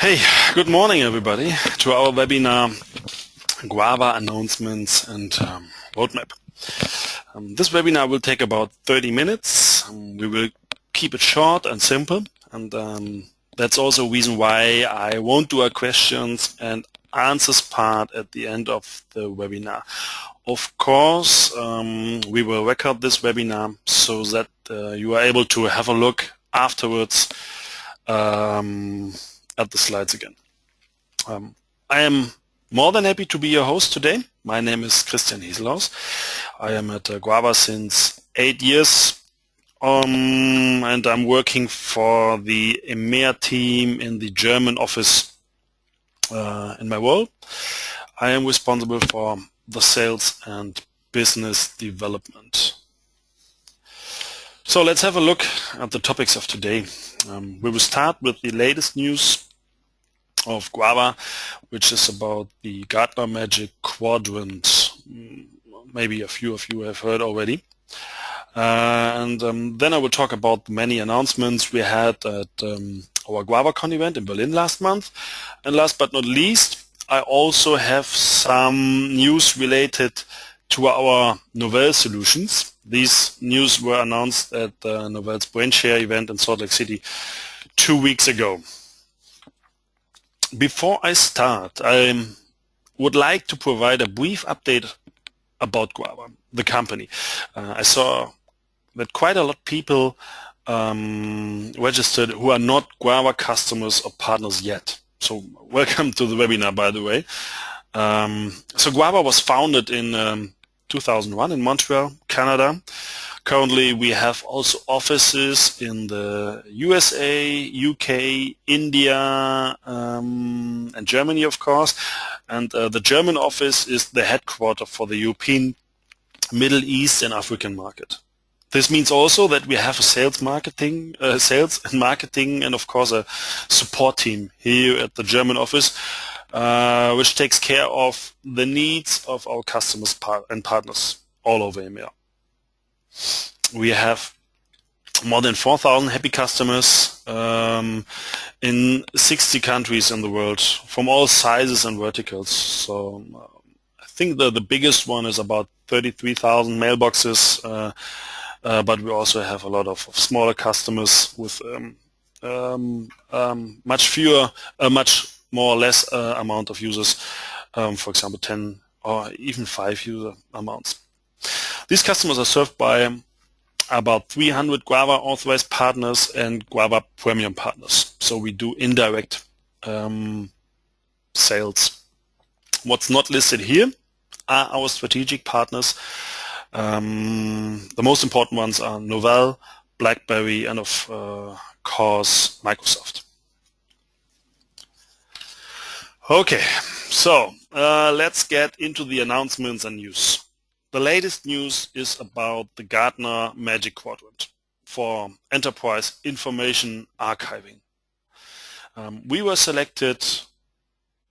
Hey, good morning everybody to our webinar GWAVA announcements and roadmap. This webinar will take about 30 minutes. We will keep it short and simple, and that's also a reason why I won't do a questions and answers part at the end of the webinar. Of course, we will record this webinar so that you are able to have a look afterwards at the slides again. I am more than happy to be your host today. My name is Christian Hieselhaus. I am at GWAVA since 8 years, and I'm working for the EMEA team in the German office in my role. I am responsible for the sales and business development. So let's have a look at the topics of today. We will start with the latest news of GWAVA, which is about the Gartner Magic Quadrant. Maybe a few of you have heard already. And then I will talk about many announcements we had at our GWAVACon event in Berlin last month. And last but not least, I also have some news related to our Novell solutions. These news were announced at Novell's BrainShare event in Salt Lake City 2 weeks ago. Before I start, I would like to provide a brief update about GWAVA, the company. I saw that quite a lot of people registered who are not GWAVA customers or partners yet. So welcome to the webinar, by the way. So GWAVA was founded in 2001 in Montreal, Canada. Currently, we have also offices in the USA, UK, India, and Germany, of course. And the German office is the headquarters for the European, Middle East, and African market. This means also that we have a sales and marketing, and of course a support team here at the German office, which takes care of the needs of our customers and partners all over EMEA. We have more than 4,000 happy customers in 60 countries in the world from all sizes and verticals. So I think the biggest one is about 33,000 mailboxes, but we also have a lot of smaller customers with much more or less amount of users, for example 10 or even 5 user amounts. These customers are served by about 300 GWAVA authorized partners and GWAVA premium partners. So we do indirect sales. What's not listed here are our strategic partners. The most important ones are Novell, BlackBerry, and of course Microsoft. Okay, so let's get into the announcements and news. The latest news is about the Gartner Magic Quadrant for enterprise information archiving. We were selected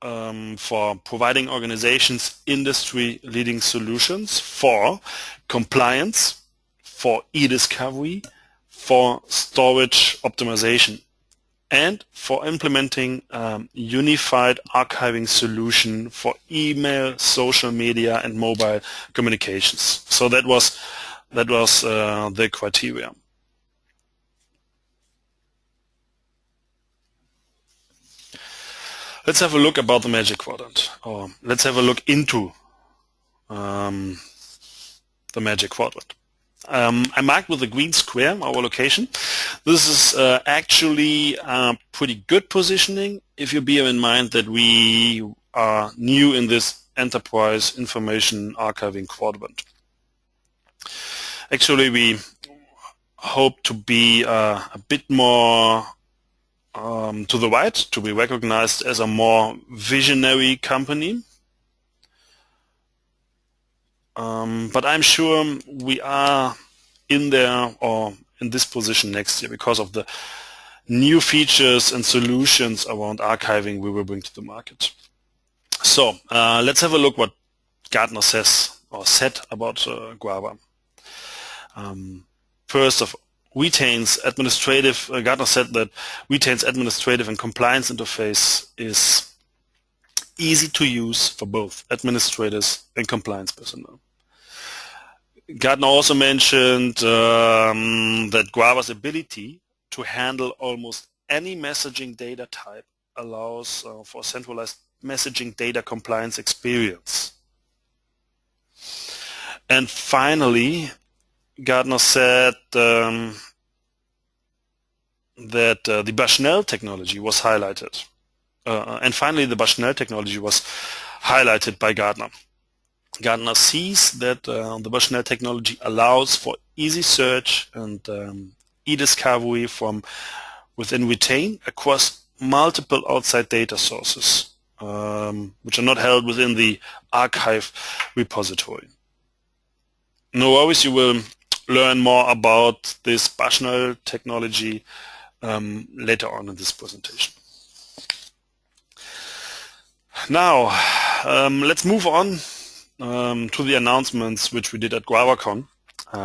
for providing organizations industry-leading solutions for compliance, for e-discovery, for storage optimization, and for implementing unified archiving solution for email, social media, and mobile communications. So that was the criteria. Let's have a look about the Magic Quadrant, or let's have a look into the Magic Quadrant. I marked with a green square our location. This is actually a pretty good positioning if you bear in mind that we are new in this enterprise information archiving quadrant. Actually, we hope to be a bit more to the right, to be recognized as a more visionary company. But I'm sure we are in there or in this position next year because of the new features and solutions around archiving we will bring to the market. So let's have a look what Gartner says or said about GWAVA. First of Gartner said that Retain's administrative and compliance interface is easy to use for both administrators and compliance personnel. Gartner also mentioned that GWAVA's ability to handle almost any messaging data type allows for centralized messaging data compliance experience. And finally, Gartner said that the Bushnell technology was highlighted. The Bushnell technology was highlighted by Gartner. Gartner sees that the Bushnell technology allows for easy search and e-discovery from within Retain across multiple outside data sources, which are not held within the archive repository. No worries, you will learn more about this Bushnell technology later on in this presentation. Now, let's move on to the announcements which we did at GWAVACon.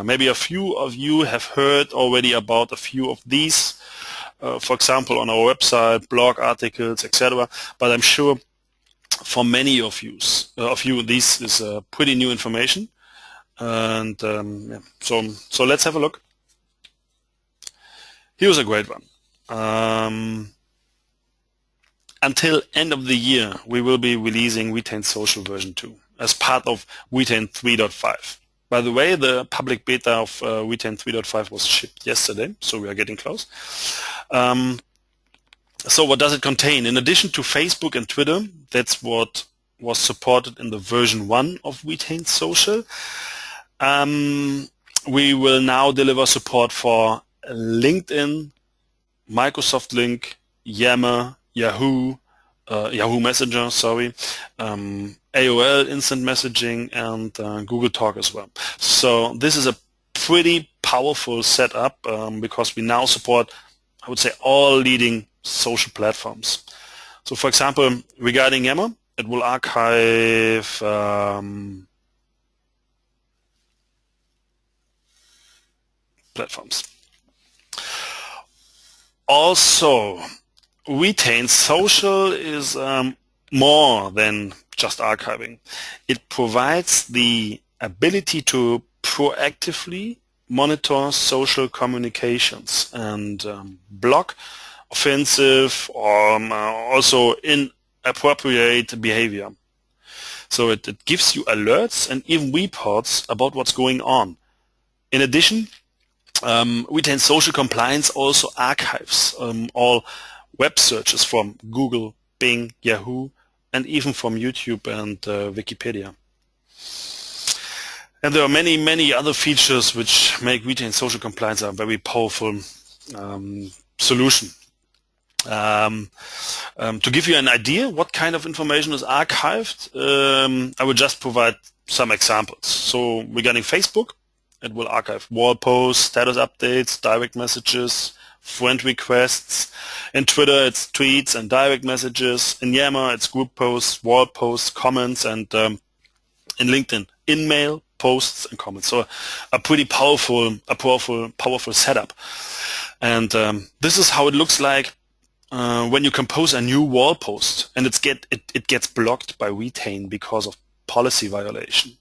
Maybe a few of you have heard already about a few of these, for example, on our website, blog articles, etc. But I'm sure for many of you, this is pretty new information. And yeah. So let's have a look. Here's a great one. Until end of the year, we will be releasing Retain Social version 2 as part of Retain 3.5. By the way, the public beta of Retain 3.5 was shipped yesterday, so we are getting close. So what does it contain? In addition to Facebook and Twitter, that's what was supported in the version 1 of Retain Social, we will now deliver support for LinkedIn, Microsoft Link, Yammer, Yahoo Messenger, AOL Instant Messaging, and Google Talk as well. So this is a pretty powerful setup because we now support, I would say, all leading social platforms. So for example, regarding Yammer, it will archive platforms. Also, Retain Social is more than just archiving. It provides the ability to proactively monitor social communications and block offensive or also inappropriate behavior. So it gives you alerts and even reports about what's going on. In addition, Retain Social Compliance also archives all web searches from Google, Bing, Yahoo, and even from YouTube and Wikipedia. And there are many, many other features which make Retain Social Compliance a very powerful solution. To give you an idea what kind of information is archived, I will just provide some examples. So regarding Facebook, it will archive wall posts, status updates, direct messages, friend requests. In Twitter, it's tweets and direct messages. In Yammer, it's group posts, wall posts, comments, and in LinkedIn, in-mail, posts, and comments. So a pretty powerful setup. And this is how it looks like when you compose a new wall post, and it gets blocked by Retain because of policy violation.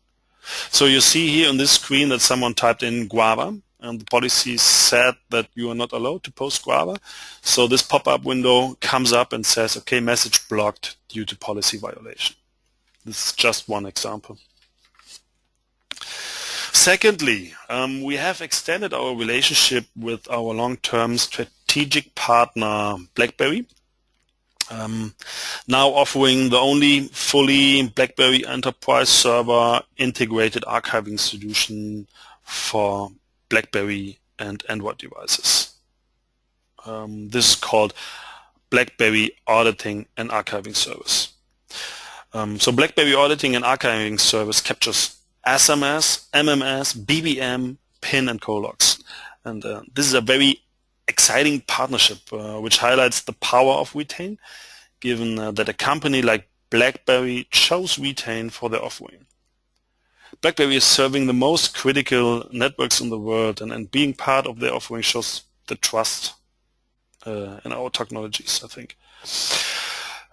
So you see here on this screen that someone typed in GWAVA, and the policy said that you are not allowed to post GWAVA. So this pop-up window comes up and says, okay, message blocked due to policy violation. This is just one example. Secondly, we have extended our relationship with our long-term strategic partner, BlackBerry, now offering the only fully BlackBerry enterprise server integrated archiving solution for BlackBerry and Android devices. This is called BlackBerry Auditing and Archiving Service. So BlackBerry Auditing and Archiving Service captures SMS, MMS, BBM, PIN, and co-logs. And this is a very exciting partnership which highlights the power of Retain, given that a company like BlackBerry chose Retain for their offering. BlackBerry is serving the most critical networks in the world, and being part of their offering shows the trust in our technologies, I think.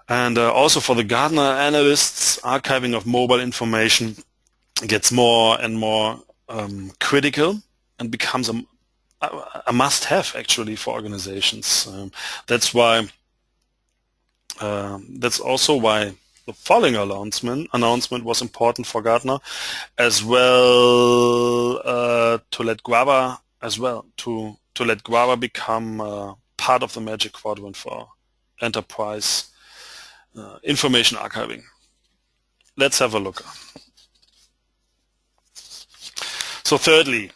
And also for the Gartner analysts, archiving of mobile information gets more and more critical and becomes a must-have actually for organizations. That's also why the following announcement was important for Gartner, as well to let GWAVA become part of the Magic Quadrant for enterprise information archiving. Let's have a look. So thirdly,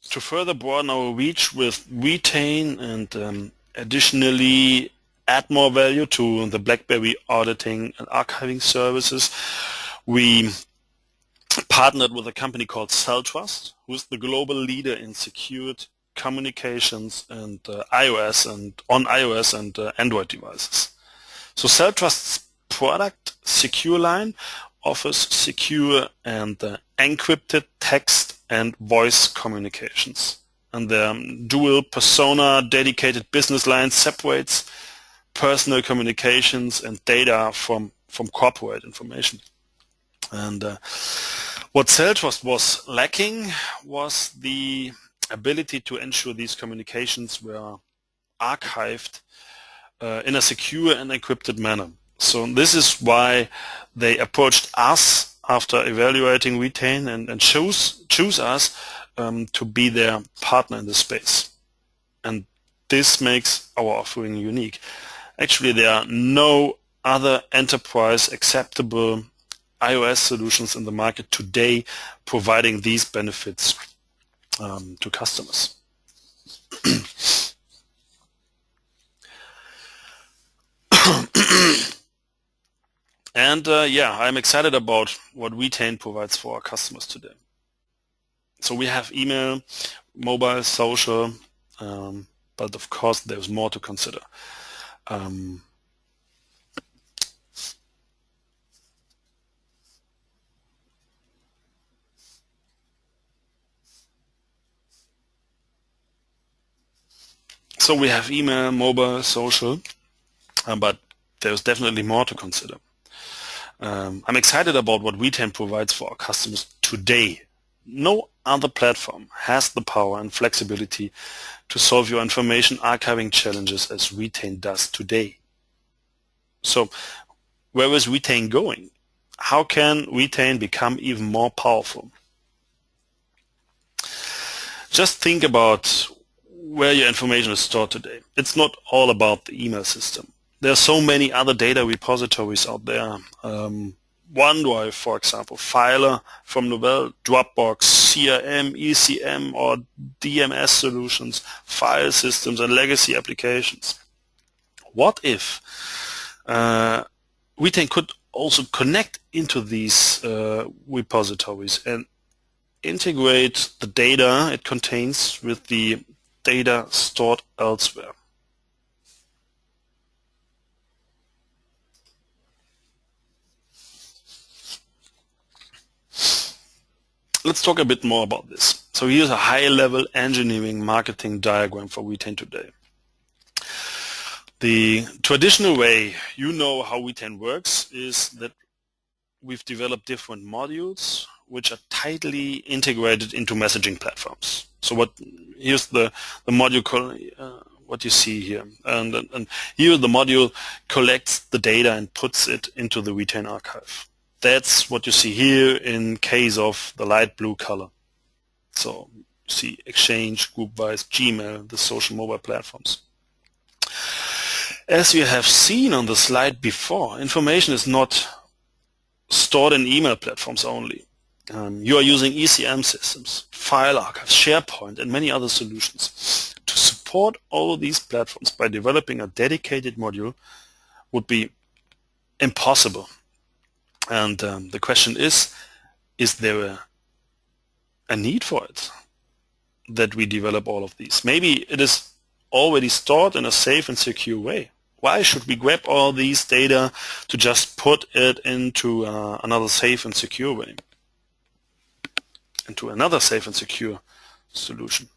to further broaden our reach with Retain and additionally add more value to the BlackBerry auditing and archiving services, we partnered with a company called CellTrust, who is the global leader in secured communications and iOS and Android devices. So CellTrust's product SecureLine offers secure and encrypted text and voice communications, and the dual persona dedicated business line separates personal communications and data from corporate information. And what CellTrust was lacking was the ability to ensure these communications were archived in a secure and encrypted manner. So this is why they approached us after evaluating Retain and choose us to be their partner in the space. And this makes our offering unique. Actually, there are no other enterprise acceptable iOS solutions in the market today providing these benefits to customers. And I'm excited about what Retain provides for our customers today. So we have email, mobile, social, but of course there's more to consider. So we have email, mobile, social, but there's definitely more to consider. I'm excited about what Retain provides for our customers today. No other platform has the power and flexibility to solve your information archiving challenges as Retain does today. So where is Retain going? How can Retain become even more powerful? Just think about where your information is stored today. It's not all about the email system. There are so many other data repositories out there. OneDrive, for example, Filer from Novell, Dropbox, CRM, ECM, or DMS solutions, file systems, and legacy applications. What if Retain could also connect into these repositories and integrate the data it contains with the data stored elsewhere? Let's talk a bit more about this. So here's a high-level engineering marketing diagram for Retain today. The traditional way you know how Retain works is that we've developed different modules which are tightly integrated into messaging platforms. So here's the module, what you see here. And here the module collects the data and puts it into the Retain archive. That's what you see here in case of the light blue color. So you see Exchange, GroupWise, Gmail, the social mobile platforms. As you have seen on the slide before, information is not stored in email platforms only. You are using ECM systems, file archives, SharePoint, and many other solutions. To support all of these platforms by developing a dedicated module would be impossible. And the question is there a need for it, that we develop all of these? Maybe it is already stored in a safe and secure way. Why should we grab all these data to just put it into another safe and secure way? into another safe and secure solution.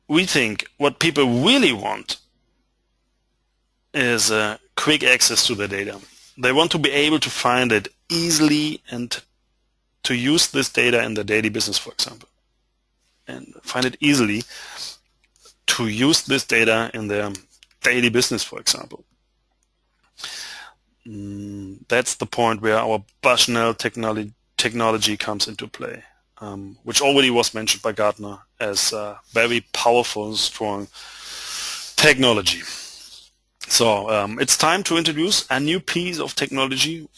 We think what people really want is quick access to the data. They want to be able to find it easily and to use this data in their daily business, for example, and find it easily to use this data in their daily business, for example. That's the point where our Bushnell technology comes into play, which already was mentioned by Gartner as a very powerful and strong technology. So it's time to introduce a new piece of technology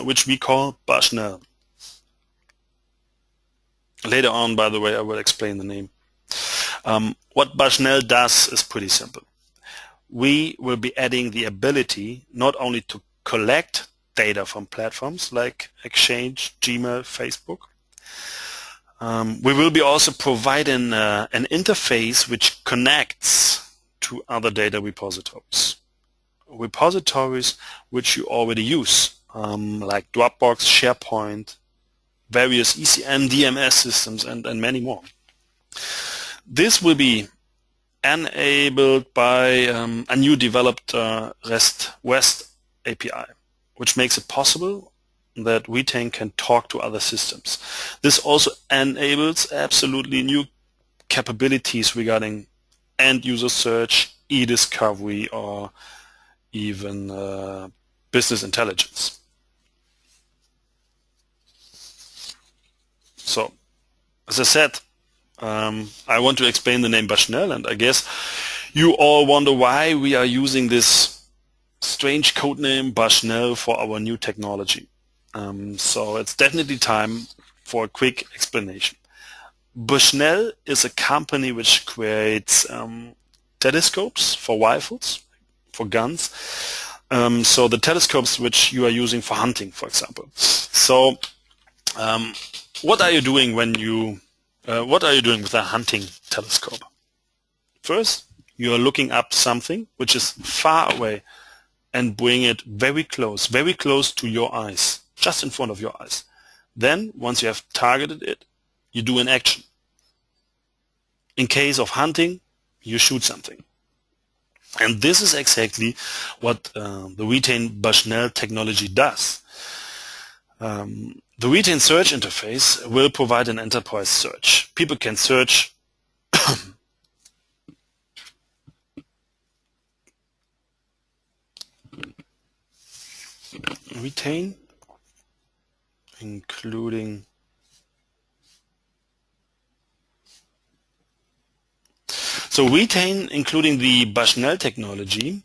which we call Bushnell. Later on, by the way, I will explain the name. What Bushnell does is pretty simple. We will be adding the ability not only to collect data from platforms like Exchange, Gmail, Facebook. We will be also providing an interface which connects to other data repositories. Repositories which you already use, like Dropbox, SharePoint, various ECM, DMS systems, and many more. This will be enabled by a new developed REST API, which makes it possible that Retain can talk to other systems. This also enables absolutely new capabilities regarding end-user search, e-discovery, or even business intelligence. So, as I said, I want to explain the name Bushnell, and I guess you all wonder why we are using this strange codename Bushnell for our new technology. So it's definitely time for a quick explanation. Bushnell is a company which creates telescopes for rifles, for guns. So the telescopes which you are using for hunting, for example. So what are you doing when you what are you doing with a hunting telescope? First, you are looking up something which is far away and bring it very close to your eyes, just in front of your eyes. Then, once you have targeted it, you do an action. In case of hunting, you shoot something. And this is exactly what the Retain Bushnell technology does. The Retain search interface will provide an enterprise search. People can search Retain, including Retain, including the Bushnell technology,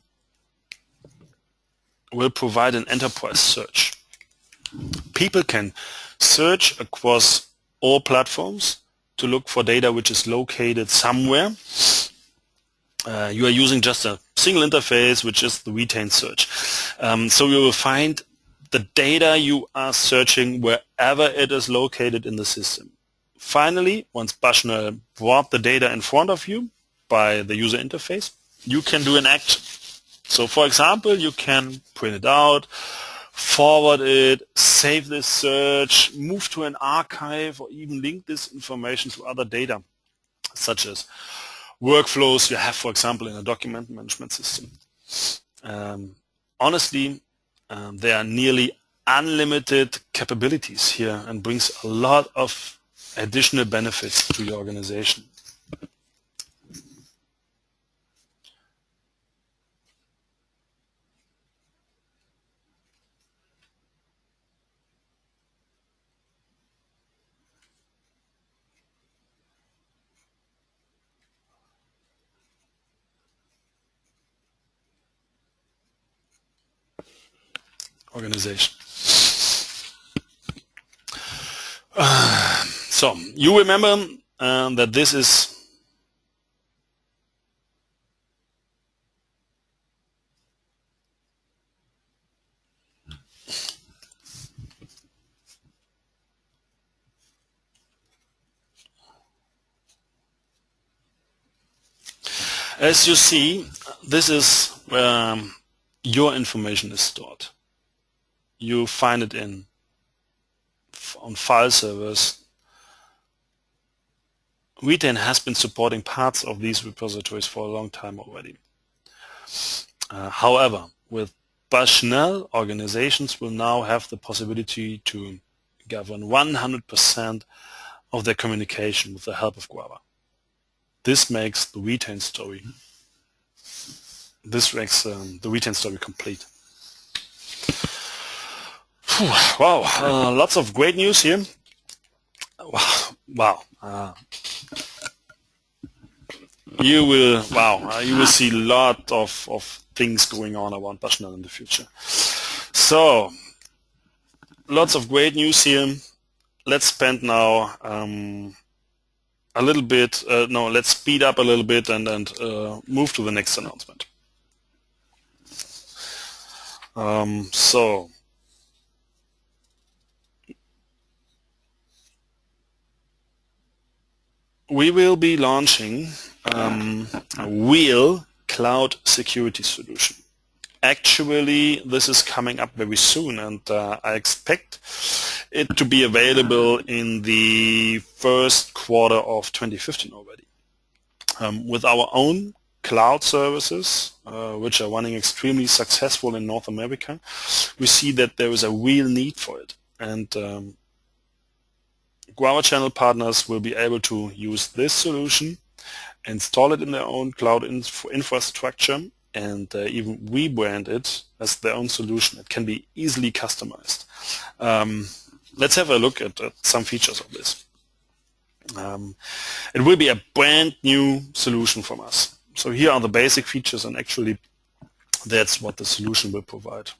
will provide an enterprise search. People can search across all platforms to look for data which is located somewhere. You are using just a single interface, which is the Retain search. So you will find the data you are searching wherever it is located in the system. Finally, once Bushnell brought the data in front of you by the user interface, you can do an action. So for example, you can print it out, forward it, save this search, move to an archive, or even link this information to other data, such as workflows you have, for example, in a document management system. Honestly, there are nearly unlimited capabilities here and brings a lot of additional benefits to your organization. So you remember that this is as you see, this is where your information is stored. you find it on file servers. Retain has been supporting parts of these repositories for a long time already. However, with Bushnell, organizations will now have the possibility to govern 100% of their communication with the help of GWAVA. This makes the Retain story. This makes the Retain story complete. Whew, wow, lots of great news here. Wow. You will see a lot of things going on around Bushnell in the future. So, lots of great news here. Let's spend now a little bit, let's speed up a little bit and move to the next announcement. So, we will be launching a real cloud security solution. Actually, this is coming up very soon, and I expect it to be available in the first quarter of 2015 already. With our own cloud services, which are running extremely successful in North America, we see that there is a real need for it. And GWAVA channel partners will be able to use this solution, install it in their own cloud infrastructure, and even rebrand it as their own solution. It can be easily customized. Let's have a look at some features of this. It will be a brand new solution from us. So here are the basic features, and actually that's what the solution will provide.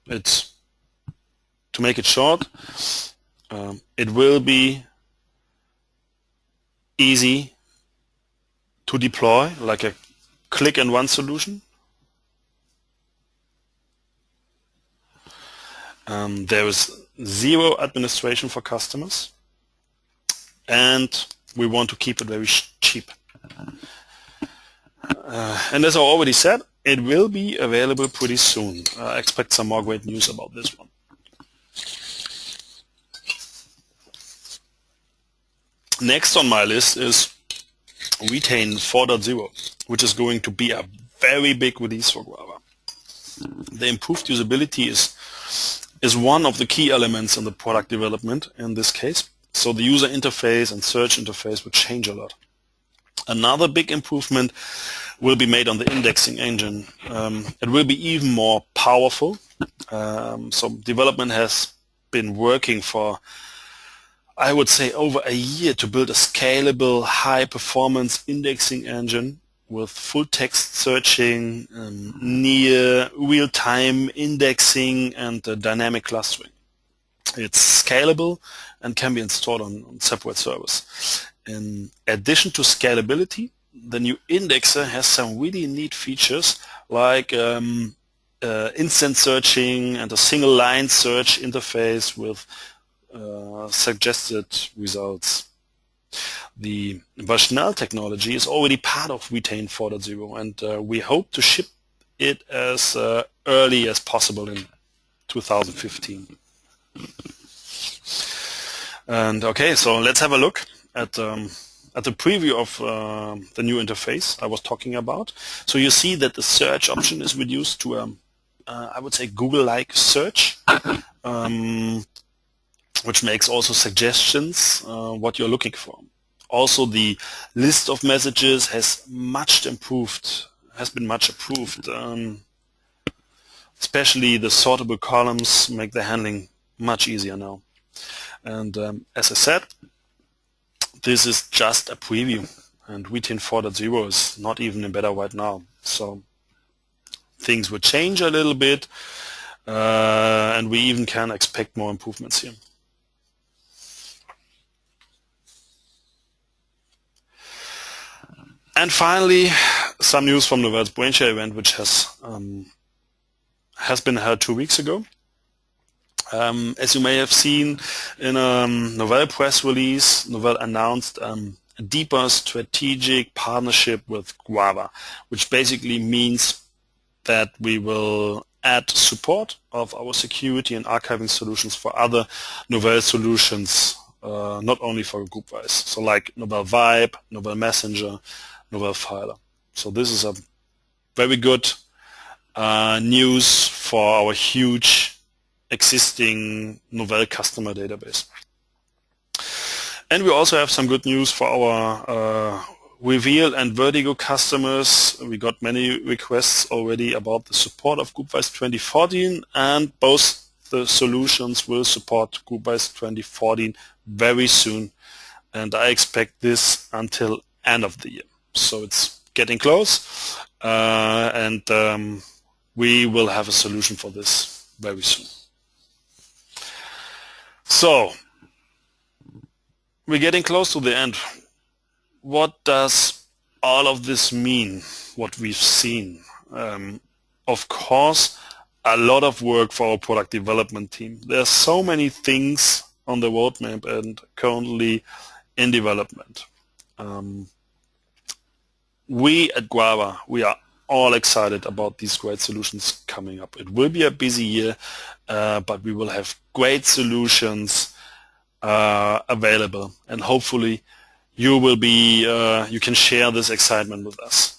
To make it short, it will be easy to deploy, like a click and run solution. There is zero administration for customers, and we want to keep it very cheap. And as I already said, it will be available pretty soon. I expect some more great news about this one. Next on my list is Retain 4.0, which is going to be a very big release for GWAVA. The improved usability is one of the key elements in the product development in this case. So the user interface and search interface will change a lot. Another big improvement will be made on the indexing engine. It will be even more powerful. So development has been working for, I would say, over a year to build a scalable, high-performance indexing engine with full-text searching, near real-time indexing, and dynamic clustering. It's scalable and can be installed on separate servers. In addition to scalability, the new indexer has some really neat features like instant searching and a single-line search interface with suggested results. The Bushnell technology is already part of Retain 4.0, and we hope to ship it as early as possible in 2015. And okay, so let's have a look at the preview of the new interface I was talking about. So you see that the search option is reduced to I would say Google-like search, which makes also suggestions what you're looking for. Also, the list of messages has been much improved. Especially the sortable columns make the handling much easier now. And as I said, this is just a preview, and Retain 4.0 is not even in beta right now. So things will change a little bit, and we even can expect more improvements here. And finally, some news from Novell's Brainshare event, which has been held 2 weeks ago. As you may have seen in a Novell press release, Novell announced a deeper strategic partnership with GWAVA, which basically means that we will add support of our security and archiving solutions for other Novell solutions, not only for GroupWise. So like Novell Vibe, Novell Messenger, Novell Filer. So this is a very good news for our huge existing Novell customer database. And we also have some good news for our Reveal and Vertigo customers. We got many requests already about the support of GroupWise 2014, and both the solutions will support GroupWise 2014 very soon, and I expect this until end of the year. So it's getting close, and we will have a solution for this very soon. So we're getting close to the end. What does all of this mean, what we've seen? Of course, a lot of work for our product development team. There are so many things on the roadmap and currently in development. We at GWAVA, we are all excited about these great solutions coming up. It will be a busy year, but we will have great solutions available, and hopefully you will be, you can share this excitement with us.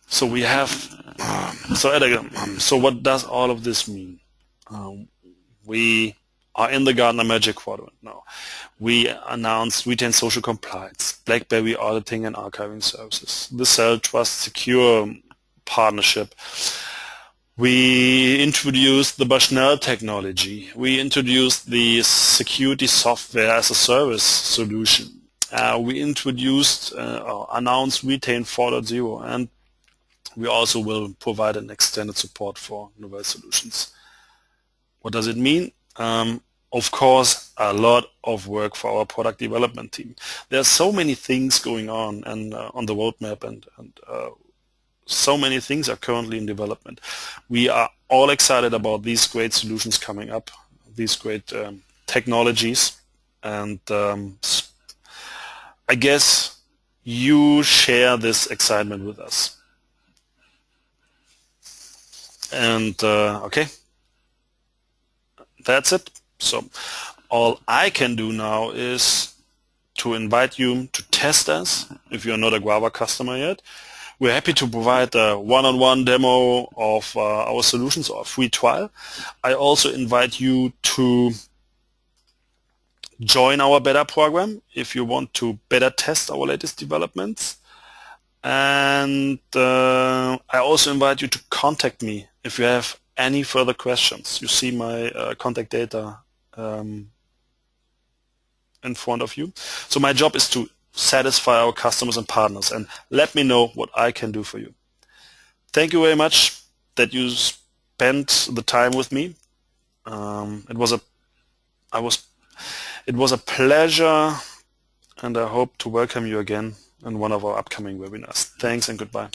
So we have, so what does all of this mean? We are in the Gartner Magic Quadrant now. We announced Retain Social Compliance, BlackBerry Auditing and Archiving Services, the CellTrust Secure partnership. We introduced the Bushnell technology. We introduced the security software as a service solution. We introduced, announced Retain 4.0, and we also will provide an extended support for Novell solutions. What does it mean? Of course, a lot of work for our product development team. There are so many things going on and on the roadmap, and so many things are currently in development. We are all excited about these great solutions coming up, these great technologies, and I guess you share this excitement with us. And okay, that's it. So all I can do now is to invite you to test us if you're not a GWAVA customer yet. We're happy to provide a one-on-one demo of our solutions or a free trial. I also invite you to join our beta program if you want to better test our latest developments. And I also invite you to contact me if you have any further questions. You see my contact data in front of you. So my job is to satisfy our customers and partners, and let me know what I can do for you. Thank you very much that you spent the time with me. It was a pleasure, and I hope to welcome you again in one of our upcoming webinars. Thanks and goodbye.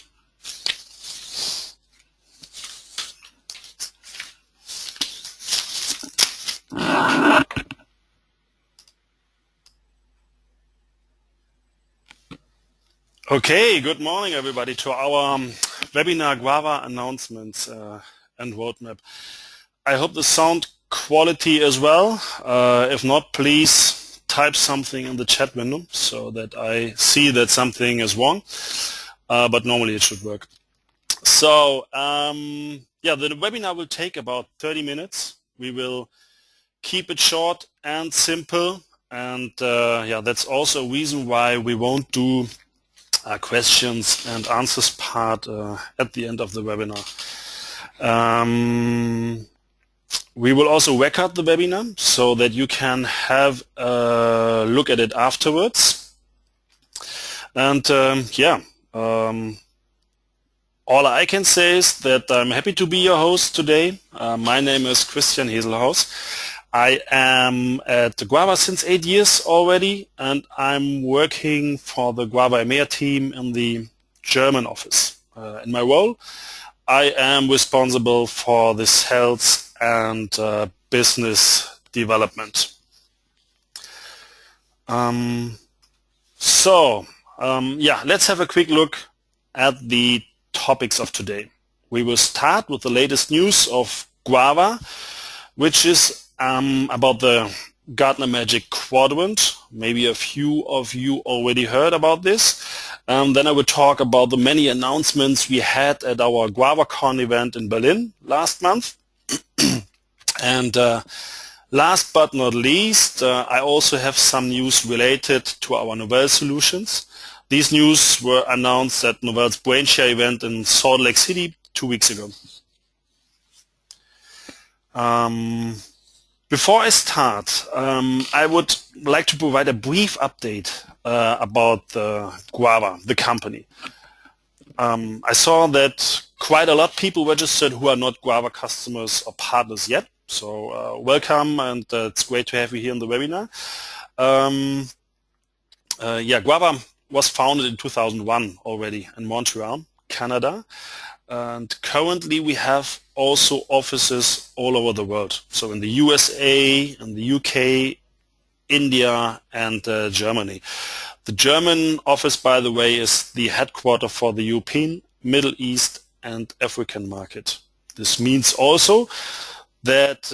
Okay, good morning everybody to our webinar GWAVA announcements and roadmap. I hope the sound quality is well. If not, please type something in the chat window so that I see that something is wrong, but normally it should work. So yeah, the webinar will take about 30 minutes. We will keep it short and simple, and yeah, that's also a reason why we won't do questions and answers part at the end of the webinar. We will also record the webinar so that you can have a look at it afterwards. And yeah, all I can say is that I'm happy to be your host today. My name is Christian Heselhaus. I am at GWAVA since 8 years already, and I'm working for the GWAVA EMEA team in the German office. In my role, I am responsible for the sales and business development. Let's have a quick look at the topics of today. We will start with the latest news of GWAVA, which is about the Gartner Magic Quadrant. Maybe a few of you already heard about this. Then I will talk about the many announcements we had at our GWAVACon event in Berlin last month. And last but not least, I also have some news related to our Novell solutions. These news were announced at Novell's Brainshare event in Salt Lake City 2 weeks ago. Before I start, I would like to provide a brief update about GWAVA, the company. I saw that quite a lot of people registered who are not GWAVA customers or partners yet. So welcome, and it's great to have you here in the webinar. GWAVA was founded in 2001 already in Montreal, Canada. And currently we have also offices all over the world. So in the USA, in the UK, India, and Germany. The German office, by the way, is the headquarter for the European, Middle East, and African market. This means also that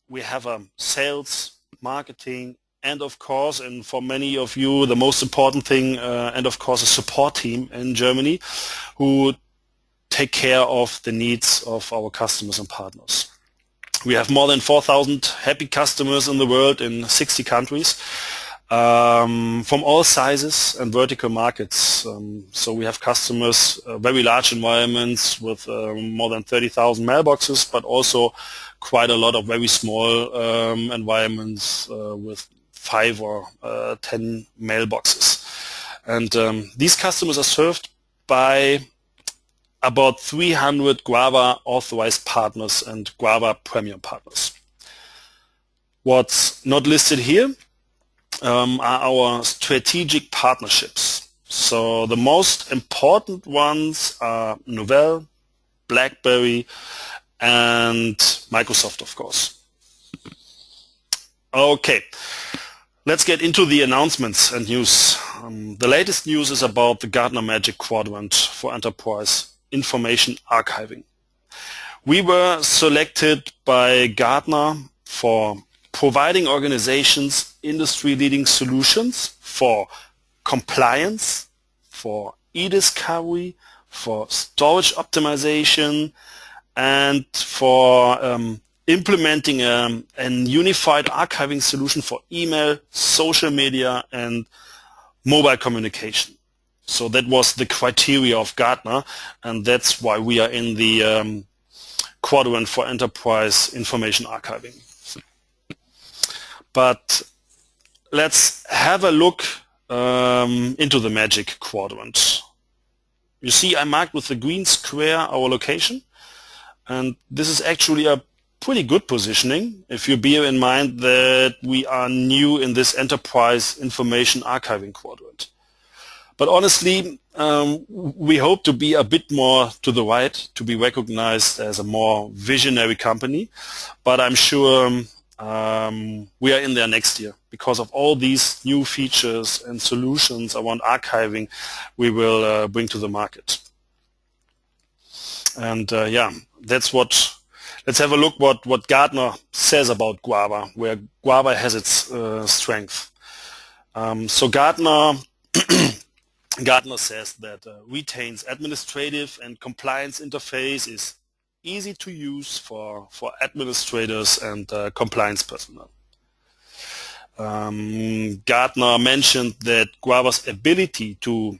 we have a sales, marketing, and of course, and for many of you, the most important thing, and of course, a support team in Germany who take care of the needs of our customers and partners. We have more than 4,000 happy customers in the world in 60 countries from all sizes and vertical markets. So we have customers, very large environments with more than 30,000 mailboxes, but also quite a lot of very small environments with 5 or 10 mailboxes. And these customers are served by about 300 GWAVA authorized partners and GWAVA premium partners. What's not listed here are our strategic partnerships. So the most important ones are Novell, BlackBerry, and Microsoft, of course. Okay, let's get into the announcements and news. The latest news is about the Gartner Magic Quadrant for Enterprise Information Archiving. We were selected by Gartner for providing organizations industry-leading solutions for compliance, for e-discovery, for storage optimization, and for implementing a unified archiving solution for email, social media, and mobile communication. So that was the criteria of Gartner, and that's why we are in the quadrant for enterprise information archiving. But let's have a look into the Magic Quadrant. You see, I marked with the green square our location, and this is actually a pretty good positioning if you bear in mind that we are new in this enterprise information archiving quadrant. But honestly, we hope to be a bit more to the right, to be recognized as a more visionary company. But I'm sure we are in there next year because of all these new features and solutions around archiving we will bring to the market. And that's what. Let's have a look what Gartner says about GWAVA, where GWAVA has its strength. So Gartner says that retains administrative and compliance interface is easy to use for administrators and compliance personnel. Gartner mentioned that GWAVA's ability to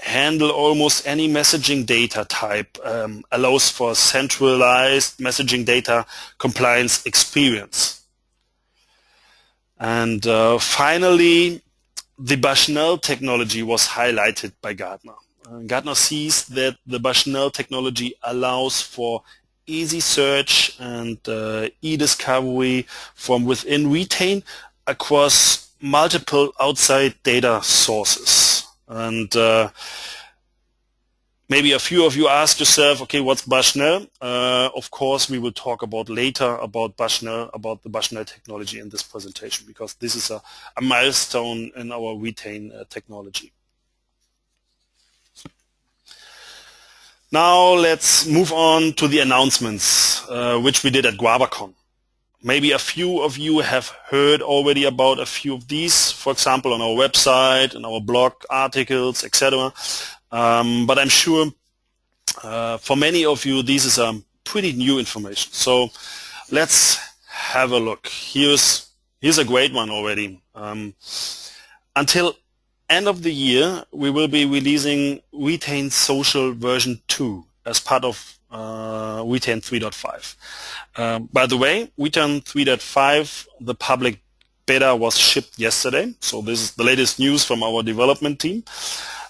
handle almost any messaging data type allows for centralized messaging data compliance experience. And finally, the Bushnell technology was highlighted by Gartner. Gartner sees that the Bushnell technology allows for easy search and e-discovery from within Retain across multiple outside data sources. And Maybe a few of you ask yourself, okay, what's Bushnell? Of course, we will talk about later about Bushnell, about the Bushnell technology in this presentation, because this is a milestone in our retain technology. Now let's move on to the announcements, which we did at GWAVACon. Maybe a few of you have heard already about a few of these, for example, on our website, in our blog articles, etc. But I'm sure for many of you, this is pretty new information. So let's have a look. Here's a great one already. Until end of the year, we will be releasing Retain Social version 2 as part of Retain 3.5. By the way, Retain 3.5, the public beta was shipped yesterday. So this is the latest news from our development team.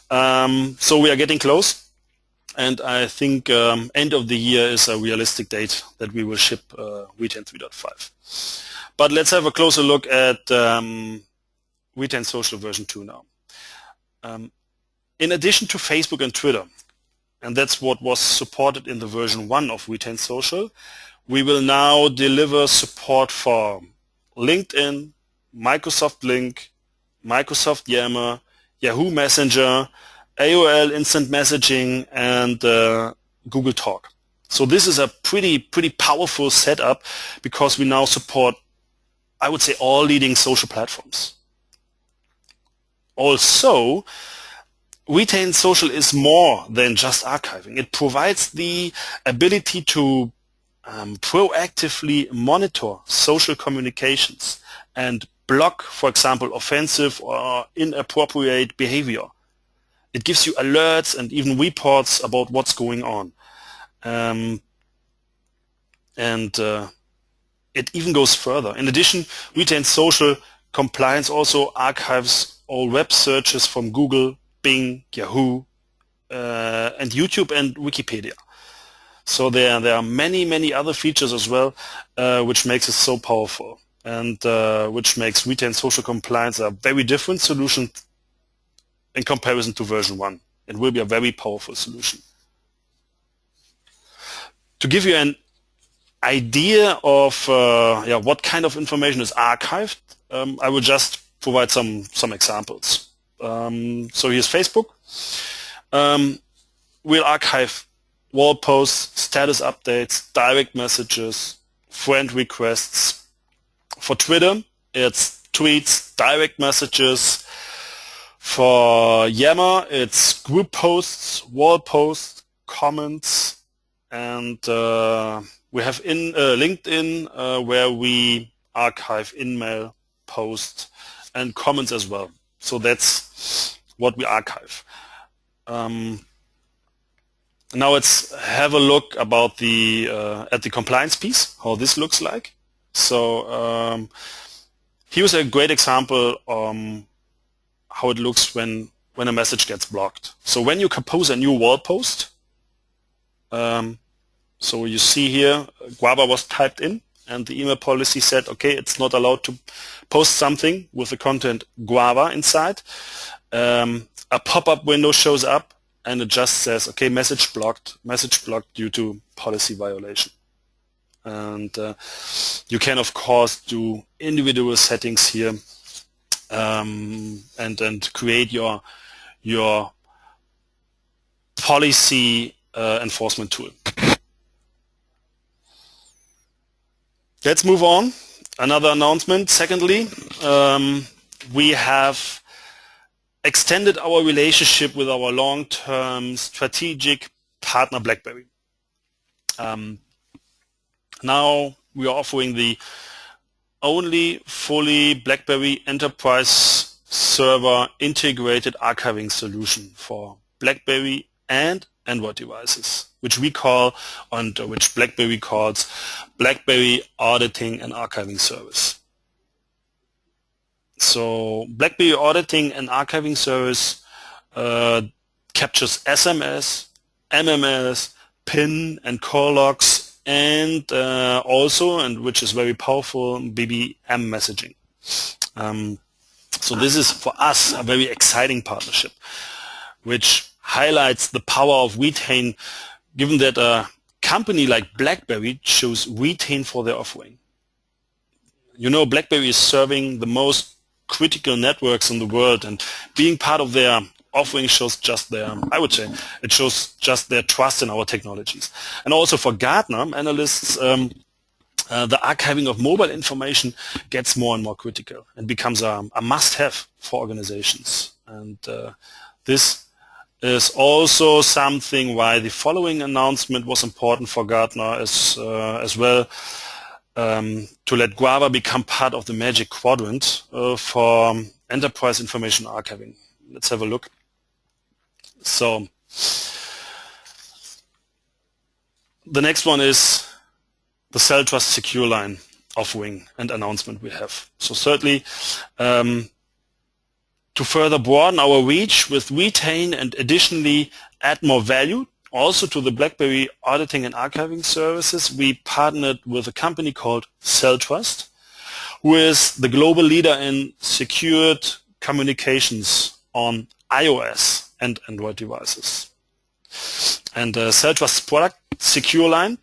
So we are getting close. And I think end of the year is a realistic date that we will ship Retain 3.5. But let's have a closer look at Retain Social version 2 now. In addition to Facebook and Twitter, and that's what was supported in the version 1 of Retain Social, we will now deliver support for LinkedIn, Microsoft Link, Microsoft Yammer, Yahoo Messenger, AOL Instant Messaging, and Google Talk. So this is a pretty powerful setup because we now support, I would say, all leading social platforms. Also, Retain Social is more than just archiving. It provides the ability to proactively monitor social communications and block, for example, offensive or inappropriate behavior. It gives you alerts and even reports about what's going on. It even goes further. In addition, Retain Social Compliance also archives all web searches from Google, Bing, Yahoo, and YouTube and Wikipedia. So there are many other features as well, which makes it so powerful, and which makes Retain Social Compliance a very different solution in comparison to version 1. It will be a very powerful solution. To give you an idea of what kind of information is archived, I will just provide some examples. So here's Facebook. We'll archive wall posts, status updates, direct messages, friend requests. For Twitter, it's tweets, direct messages. For Yammer, it's group posts, wall posts, comments, and we have in LinkedIn where we archive in-mail posts and comments as well. So that's what we archive. Now let's have a look about at the compliance piece, how this looks like. So here's a great example how it looks when a message gets blocked. So when you compose a new wall post, so you see here GWAVA was typed in, and the email policy said, okay, it's not allowed to post something with the content GWAVA inside. A pop-up window shows up, and it just says, okay, message blocked due to policy violation. And you can, of course, do individual settings here and create your policy enforcement tool. Let's move on. Another announcement. Secondly, we have extended our relationship with our long-term strategic partner, BlackBerry. Now we are offering the only fully BlackBerry enterprise server integrated archiving solution for BlackBerry and Android devices, which we call, and which BlackBerry calls, BlackBerry Auditing and Archiving Service. So BlackBerry Auditing and Archiving Service captures SMS, MMS, PIN, and call logs, and also, and which is very powerful, BBM messaging. So this is for us a very exciting partnership, which highlights the power of Retain, given that a company like BlackBerry chose Retain for their offering. You know, BlackBerry is serving the most critical networks in the world, and being part of their offering shows just their, I would say, it shows just their trust in our technologies. And also for Gartner analysts, the archiving of mobile information gets more and more critical and becomes a must-have for organizations. And this is also something why the following announcement was important for Gartner as well, to let GWAVA become part of the Magic Quadrant for enterprise information archiving. Let's have a look. So the next one is the CellTrust SecureLine offering and announcement we have. So certainly to further broaden our reach with Retain and additionally add more value also to the BlackBerry auditing and archiving services, we partnered with a company called CellTrust, who is the global leader in secured communications on iOS and Android devices. And CellTrust's product, SecureLine,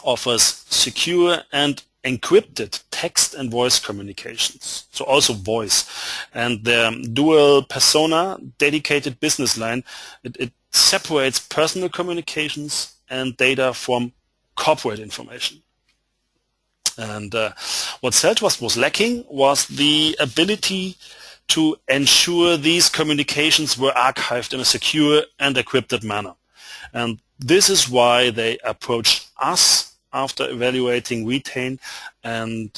offers secure and encrypted text and voice communications, so also voice. And their dual persona dedicated business line, it separates personal communications and data from corporate information. And what CellTrust was lacking was the ability to ensure these communications were archived in a secure and encrypted manner. And this is why they approached us after evaluating Retain and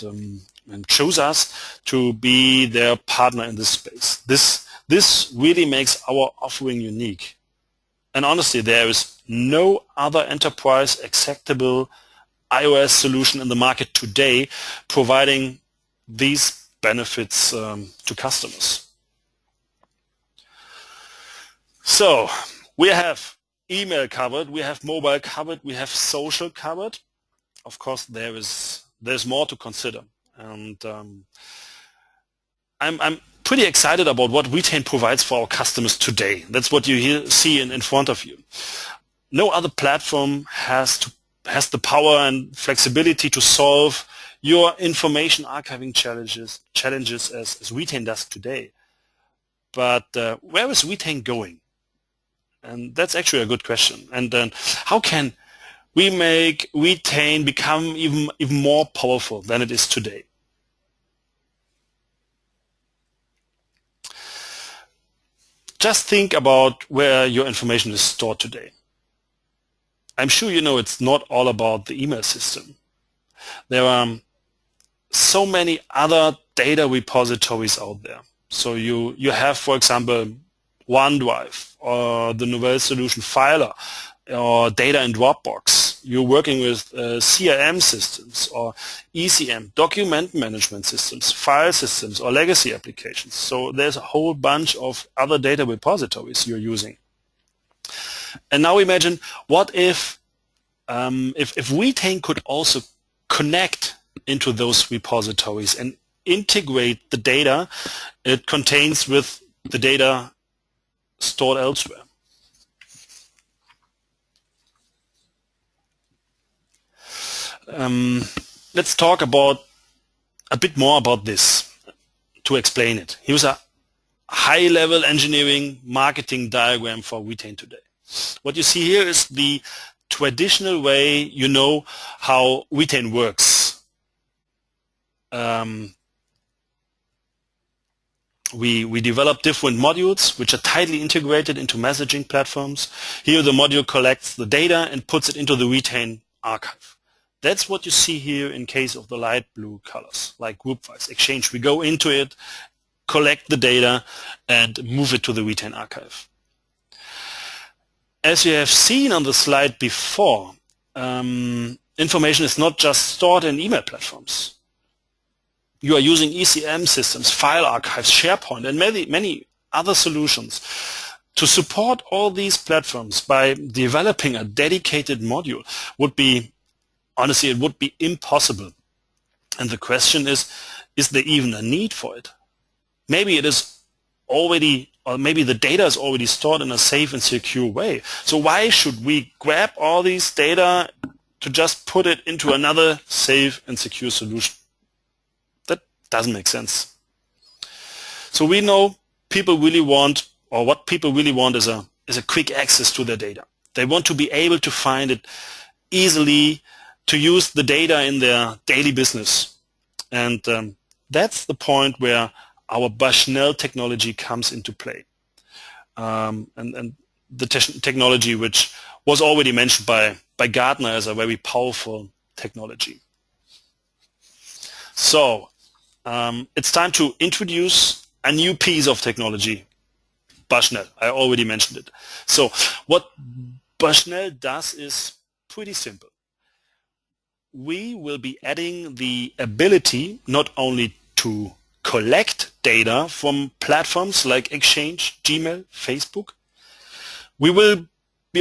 chose us to be their partner in this space. This really makes our offering unique. And honestly, there is no other enterprise acceptable iOS solution in the market today providing these benefits to customers. So we have email covered, we have mobile covered, we have social covered. Of course, there's more to consider, and I'm pretty excited about what Retain provides for our customers today. That's what you see in front of you. No other platform has the power and flexibility to solve your information archiving challenges as Retain does today. But where is Retain going? And that's actually a good question. And then how can we make Retain become even more powerful than it is today? Just think about where your information is stored today. I'm sure you know it's not all about the email system. There are so many other data repositories out there. So you have, for example, OneDrive or the Novell solution Filer or data in Dropbox. You're working with CRM systems or ECM, document management systems, file systems, or legacy applications. So there's a whole bunch of other data repositories you're using. And now imagine, what if Retain could also connect into those repositories and integrate the data it contains with the data stored elsewhere. Let's talk about a bit more about this to explain it. Here's a high-level engineering marketing diagram for Retain today. What you see here is the traditional way you know how Retain works. We develop different modules which are tightly integrated into messaging platforms. Here the module collects the data and puts it into the Retain archive. That's what you see here in case of the light blue colors, like group files, Exchange. We go into it, collect the data, and move it to the Retain archive. As you have seen on the slide before, information is not just stored in email platforms. You are using ECM systems, file archives, SharePoint, and many other solutions. To support all these platforms by developing a dedicated module would be, honestly, it would be impossible. And the question is there even a need for it? Maybe it is already or maybe the data is already stored in a safe and secure way. So why should we grab all these data to just put it into another safe and secure solution? That doesn't make sense. So we know people really want, or what people really want is a quick access to their data. They want to be able to find it easily, to use the data in their daily business. And that's the point where our Bushnell technology comes into play. And the technology which was already mentioned by Gartner as a very powerful technology. So it's time to introduce a new piece of technology, Bushnell. I already mentioned it. So what Bushnell does is pretty simple. We will be adding the ability not only to collect data from platforms like Exchange, Gmail, Facebook. We will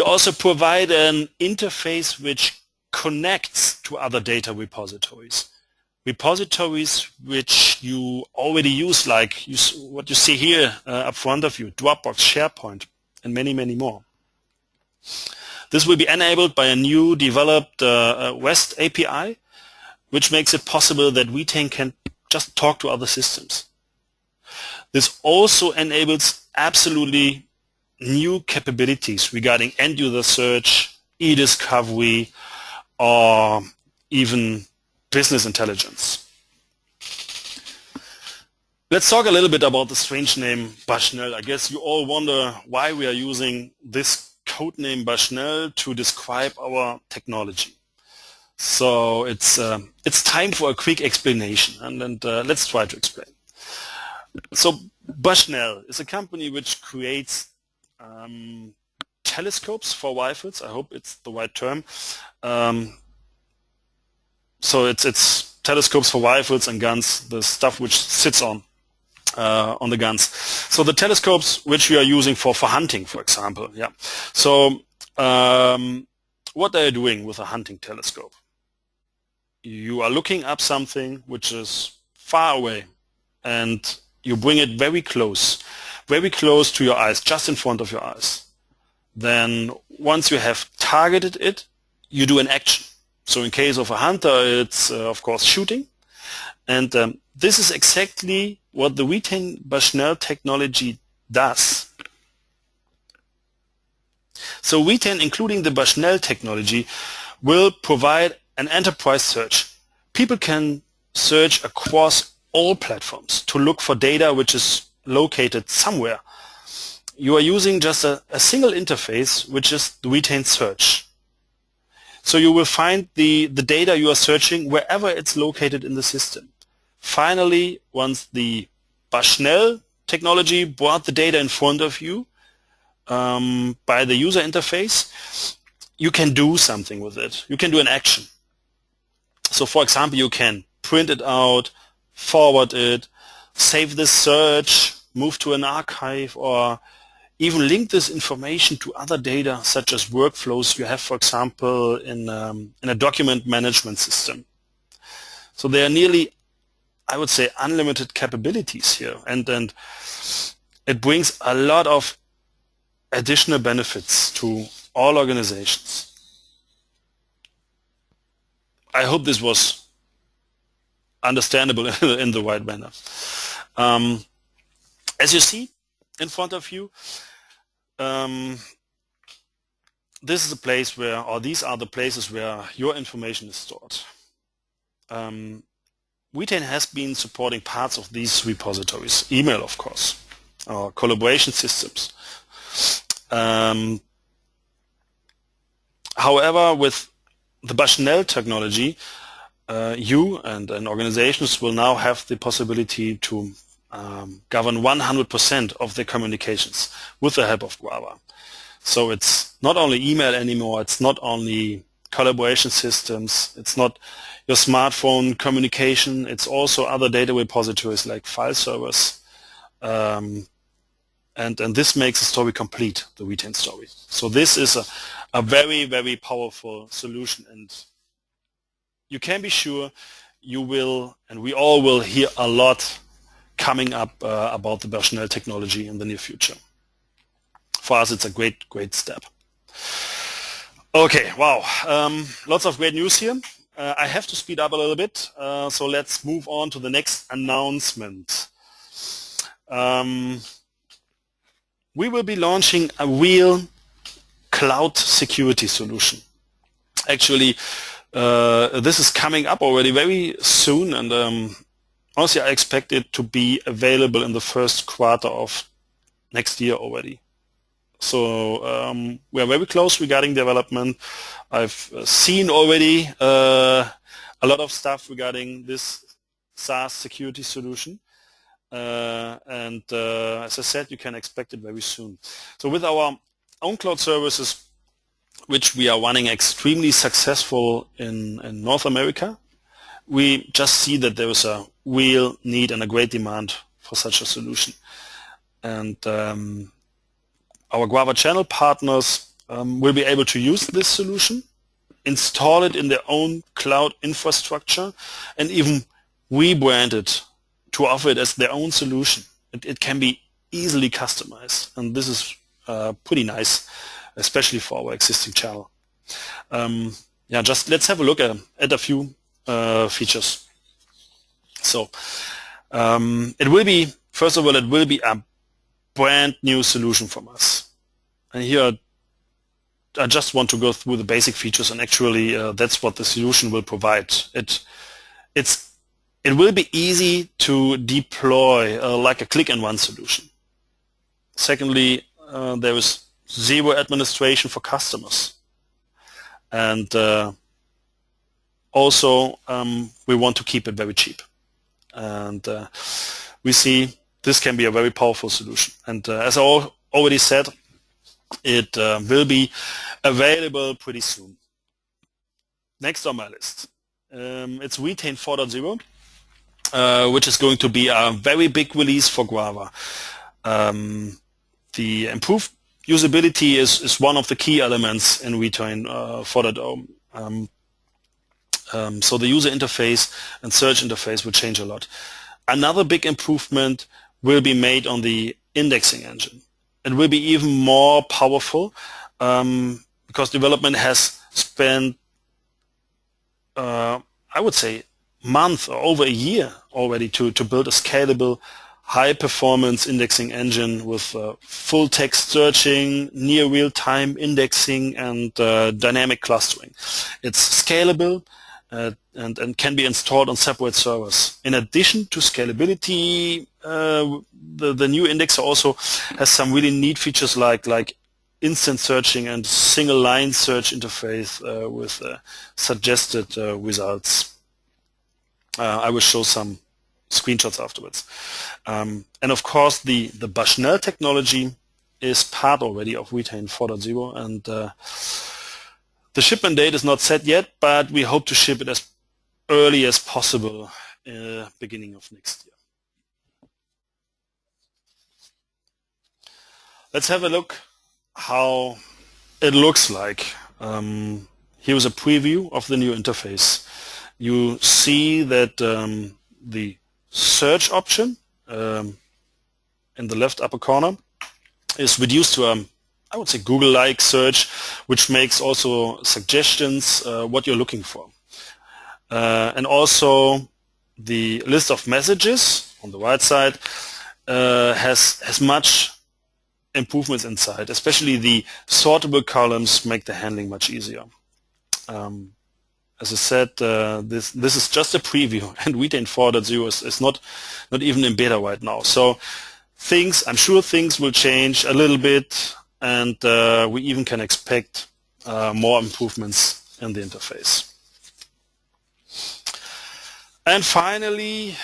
also provide an interface which connects to other data repositories. Repositories which you already use, like what you see here up front of you, Dropbox, SharePoint, and many, many more. This will be enabled by a new developed REST API, which makes it possible that Retain can just talk to other systems. This also enables absolutely new capabilities regarding end-user search, e-discovery, or even business intelligence. Let's talk a little bit about the strange name Bushnell. I guess you all wonder why we are using this code name Bushnell to describe our technology. So it's time for a quick explanation, and let's try to explain. So Bushnell is a company which creates telescopes for rifles. I hope it's the right term. So it's telescopes for rifles and guns, the stuff which sits on the guns. So the telescopes which we are using for hunting, for example. Yeah. So what are you doing with a hunting telescope? You are looking up something which is far away, and you bring it very close to your eyes, just in front of your eyes. Then once you have targeted it, you do an action. So in case of a hunter, it's of course shooting. And this is exactly what the Retain Bushnell technology does. So Retain, including the Bushnell technology, will provide an enterprise search. People can search across all platforms to look for data which is located somewhere. You are using just a single interface, which is the Retain search. So you will find the data you are searching wherever it's located in the system. Finally, once the Bushnell technology brought the data in front of you by the user interface, you can do something with it. You can do an action. So for example, you can print it out, forward it, save this search, move to an archive, or even link this information to other data such as workflows you have, for example, in a document management system. So there are nearly, I would say, unlimited capabilities here, and it brings a lot of additional benefits to all organizations. I hope this was understandable in the right manner. As you see in front of you, this is a place where, or these are the places where your information is stored. Retain has been supporting parts of these repositories, email of course, or collaboration systems. However, with the Bushnell technology, you and organizations will now have the possibility to govern 100% of their communications with the help of GWAVA. So it's not only email anymore, it's not only collaboration systems, it's not your smartphone communication, it's also other data repositories like file servers. And this makes the story complete, the Retain story. So this is a very, very powerful solution, and you can be sure you will, and we all will hear a lot coming up about the Bushnell technology in the near future. For us, it's a great step. Okay, wow, lots of great news here. I have to speed up a little bit, so let's move on to the next announcement. We will be launching a real cloud security solution. Actually, this is coming up already very soon, and honestly, I expect it to be available in the first quarter of next year already. So we are very close regarding development. I've seen already a lot of stuff regarding this SaaS security solution. And as I said, you can expect it very soon. So with our own cloud services, which we are running extremely successful in North America, we just see that there is a real need and a great demand for such a solution. And our GWAVA channel partners will be able to use this solution, install it in their own cloud infrastructure, and even rebrand it to offer it as their own solution. It can be easily customized, and this is pretty nice, especially for our existing channel. Yeah, just let's have a look at a few features. So it will be, first of all, it will be a brand new solution from us. And here I just want to go through the basic features, and actually that's what the solution will provide. It will be easy to deploy like a click-and-run solution. Secondly, there is zero administration for customers. And also we want to keep it very cheap. And we see this can be a very powerful solution. And as I already said, it will be available pretty soon. Next on my list, it's Retain 4.0, which is going to be a very big release for GWAVA. The improved usability is one of the key elements in Retain 4.0. So the user interface and search interface will change a lot. Another big improvement will be made on the indexing engine. It will be even more powerful because development has spent, I would say, month or over a year already to build a scalable, high-performance indexing engine with full text searching, near real-time indexing, and dynamic clustering. It's scalable and can be installed on separate servers. In addition to scalability, the new indexer also has some really neat features like instant searching and single-line search interface with suggested results. I will show some screenshots afterwards. And of course, the Bushnell technology is part already of Retain 4.0, and the shipment date is not set yet, but we hope to ship it as early as possible beginning of next year. Let's have a look how it looks like. Here's a preview of the new interface. You see that the search option in the left upper corner is reduced to I would say Google-like search, which makes also suggestions what you're looking for. And also the list of messages on the right side has much improvements inside. Especially the sortable columns make the handling much easier. As I said, this is just a preview, and Retain 4.0 is not even in beta right now. So I'm sure things will change a little bit, and we even can expect more improvements in the interface. And finally,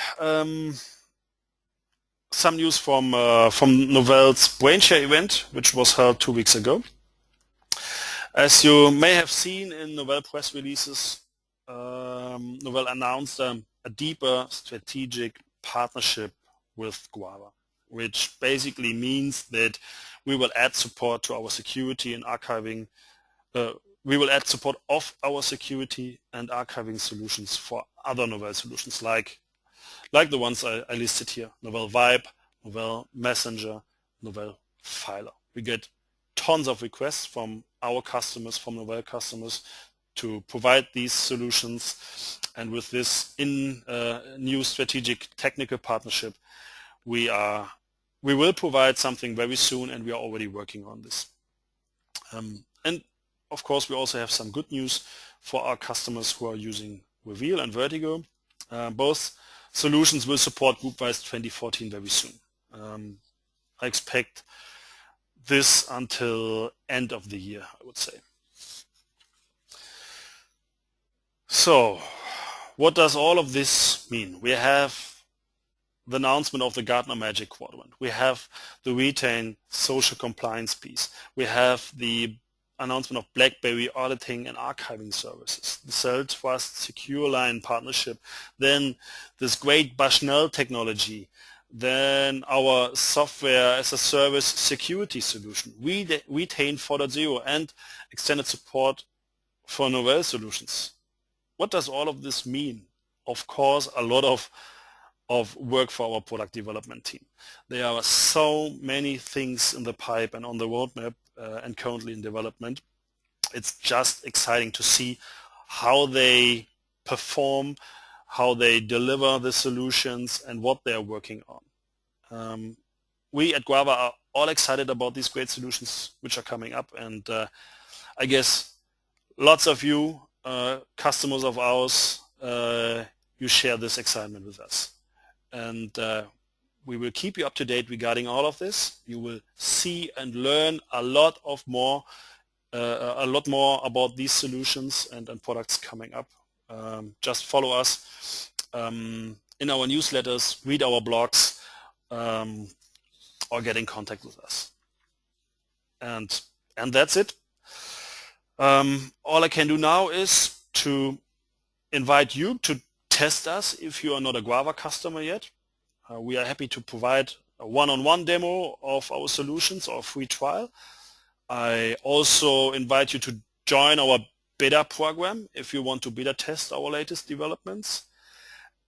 some news from Novell's Brainshare event, which was held 2 weeks ago. As you may have seen in Novell press releases, Novell announced a deeper strategic partnership with GWAVA, which basically means that we will add support to our security and archiving. We will add support of our security and archiving solutions for other Novell solutions like like the ones I listed here: Novell Vibe, Novell Messenger, Novell Filer. We get tons of requests from our customers, from Novell customers, to provide these solutions. And with this new strategic technical partnership, we will provide something very soon, and we are already working on this. And of course, we also have some good news for our customers who are using Reveal and Vertigo. Both solutions will support GroupWise 2014 very soon. I expect this until end of the year, I would say. So, what does all of this mean? We have the announcement of the Gartner Magic Quadrant. We have the Retain social compliance piece. We have the announcement of BlackBerry auditing and archiving services, the CellTrust SecureLine partnership, then this great Bushnell technology, then our software as a service security solution, Retain 4.0, and extended support for Novell solutions. What does all of this mean? Of course, a lot of work for our product development team. There are so many things in the pipe and on the roadmap and currently in development. It's just exciting to see how they perform, how they deliver the solutions, and what they're working on. We at GWAVA are all excited about these great solutions which are coming up, and I guess lots of you, customers of ours, you share this excitement with us. And we will keep you up to date regarding all of this. You will see and learn a lot more about these solutions and products coming up. Just follow us in our newsletters, read our blogs, or get in contact with us. And that's it. All I can do now is to invite you to test us if you are not a GWAVA customer yet. We are happy to provide a one-on-one demo of our solutions or a free trial. I also invite you to join our beta program if you want to beta test our latest developments.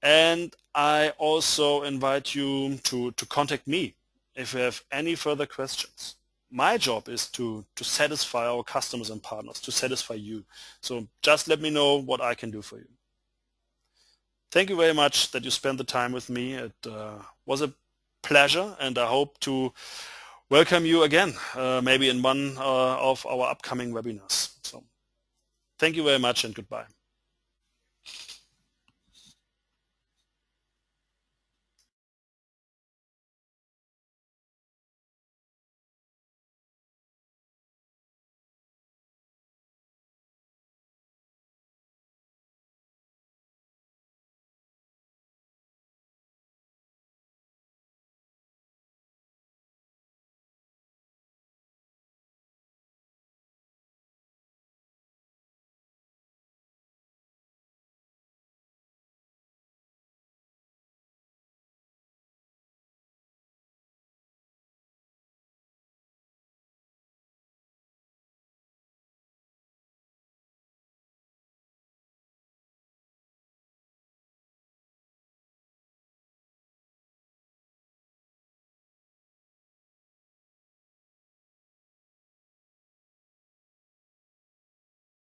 And I also invite you to contact me if you have any further questions. My job is to satisfy our customers and partners, to satisfy you. So just let me know what I can do for you. Thank you very much that you spent the time with me. It was a pleasure, and I hope to welcome you again, maybe in one of our upcoming webinars. So, thank you very much, and goodbye.